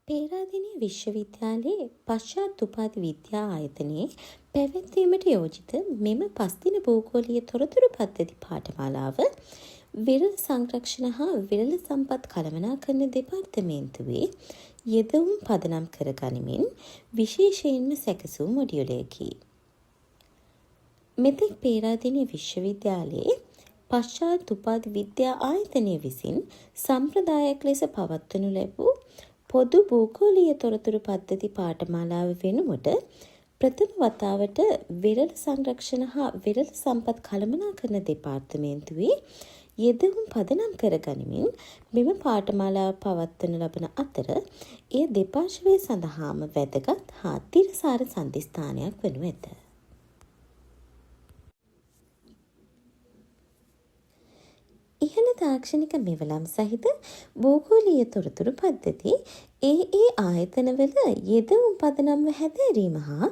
පේරාදෙණිය විශ්වවිද්‍යාලයේ පශ්චාත් උපාධි විද්‍යා ආයතනයේ පැවැත්වීමට යෝජිත මෙම 5 දින භූගෝලීය තොරතුරු පද්ධති පාඨමාලාව විරල සංරක්ෂණ හා විරල සම්පත් කළමනාකරන දෙපාර්තමේන්තුවේ යෙදවුම් පදනම් කර ගනිමින් විශේෂයෙන්ම සැකසූ මොඩියුලයකි. මෙතෙක් පේරාදෙණිය විශ්වවිද්‍යාලයේ පශ්චාත් උපාධි විද්‍යා ආයතනය විසින් සම්ප්‍රදායක් ලෙස පවත්වනු ලැබූ පොදු භූගෝලීය තොරතුරු පද්ධති පාඨමාලාව වෙනුවට ප්‍රථම වතාවට විරල සංරක්ෂණ හා විරල සම්පත් කළමනාකරන දෙපාර්තමේන්තුවේ යෙදවුම් පදනම් කර ගනිමින් මෙම පාඨමාලාව පවත්වනු ලබන අතර එය දෙපාර්ශ්වය සඳහාම වැදගත් හා තිරසාර සන්ධිස්ථානයක් වනු ඇත. ඉහළ තාක්ෂණික මෙවලම් සහිත භූගෝලීය තොරතුරු පද්ධති ඒ ආයතනවල යෙදවුම් පදනම්ව හැදෑරීම හා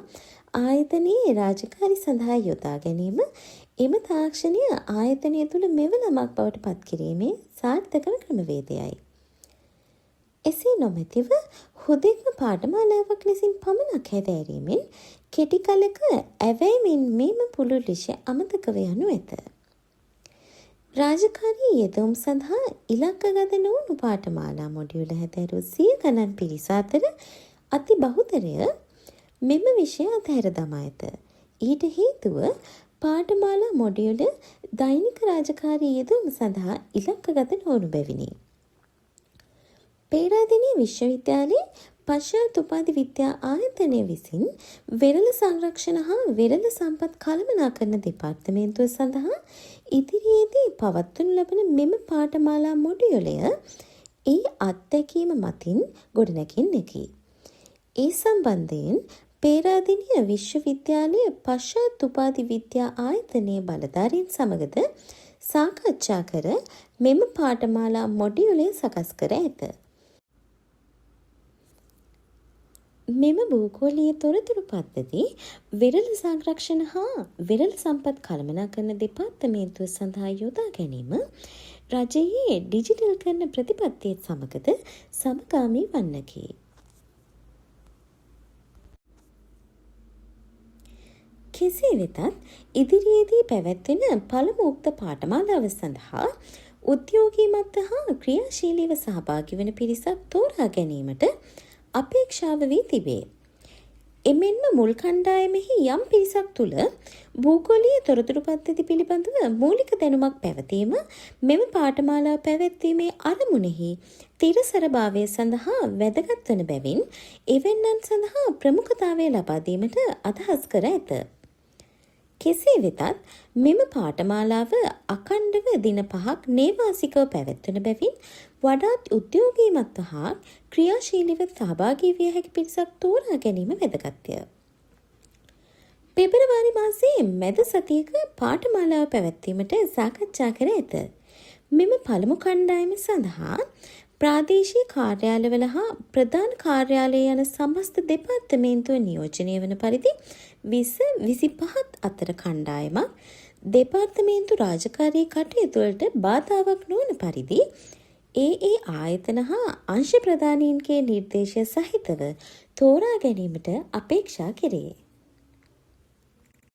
ආයතනයේ රාජකාරි සඳහා යොදා ගැනීම එම තාක්ෂණය ආයතනය තුළ මෙවලමක් බවට පත් කිරීමේ සාර්ථකව ක්‍රමවේදයයි. එසේ නොමැතිව හුදෙක්ම පාඨමාලාවක් ලෙසින් පමණක් හැදෑරීමෙන් කෙටි කලක ඇවෑමෙන් මේම පුළුල් ලෙස අමතකව යනු ඇත. රාජකාරී යෙදවුම් සඳහා ඉලක්කගත නොවුණු පාඨමාලා මොඩියුල හැදෑරූ සිය ගණන් පිරිස අතර අති බහුතරය මෙම විෂය අතහැර දමා ඇත. ඊට හේතුව පාඨමාලා මොඩියුල දෛනික රාජකාරී යෙදවුම් සඳහා ඉලක්කගත නොවුණු බැවිනි. පේරාදෙණිය විශ්වවිද්‍යාලයේ පශ්චාත් උපාධි විද්‍යා ආයතනය විසින් විරල සංරක්ෂණ හා විරල සම්පත් කළමනාකරන දෙපාර්තමේන්තුව සඳහා ඉදිරියේදී පවත්වනු ලබන මෙම පාඨමාලා මොඩියුලය ඒ අත්දැකීම මතින් ගොඩනැගෙන්නකි. ඒ සම්බන්ධයෙන් පේරාදෙණිය විශ්වවිද්‍යාලයේ පශ්චාත් උපාධි විද්‍යා ආයතනයේ බලධාරීන් සමගද සාකච්ඡා කර මෙම පාඨමාලා මොඩියුලය සකස් කර ඇත. මෙම භූගෝලීය තොරතුරු පද්ධති විරල සංරක්ෂණ හා විරල සම්පත් කළමනාකරන දෙපාර්තමේන්තුව සඳහා යොදා ගැනීම රජයේ ඩිජිටල් කරන ප්‍රතිපත්තියත් සමගද සමගාමී වන්නකි. කෙසේ වෙතත් ඉදිරියේදී පැවැත්වෙන පළමු උක්ත පාඨමාලාව සඳහා උද්‍යෝගීමත් හා ක්‍රියාශීලීව සහභාගී වන පිරිසක් තෝරා ගැනීමට අපේක්ෂාව වී තිබේ. එමෙන්ම මුල් කණ්ඩායමෙහි යම් පිරිසක් තුළ භූගෝලීය තොරතුරු පද්ධති පිළිබඳව මූලික දැනුමක් පැවතීම මෙම පාඨමාලාව පැවැත්වීමේ අරමුණෙහි තිරසරභාවය සඳහා වැදගත් වන බැවින් එවැන්නන් සඳහා ප්‍රමුඛතාවය ලබා දීමට අදහස් කර ඇත. කෙසේ වෙතත් මෙම පාඨමාලාව අඛණ්ඩව දින 5ක් නේවාසිකව පැවැත්වෙන බැවින් වඩාත් උද්‍යෝගීමත් හා ක්‍රියාශීලීව සහභාගී විය හැකි පිරිසක් තෝරා ගැනීම වැදගත්ය. පෙබරවාරි මාසයේ මැද සතියක පාඨමාලාව පැවැත්වීමට සාකච්ඡා කර ඇත. මෙම පළමු කණ්ඩායම සඳහා ප්‍රාදේශීය කාර්යාලවල හා ප්‍රධාන කාර්යාලය යන සමස්ත දෙපාර්තමේන්තුව නියෝජනය වන පරිදි 20-25 අතර කණ්ඩායමක් දෙපාර්තමේන්තු රාජකාරී කටයුතු වලට බාධාවක් නොවන පරිදි ඒ ආයතන හා අංශ ප්‍රධානීන්ගේ නිර්දේශය සහිතව තෝරා ගැනීමට අපේක්ෂා කෙරේ.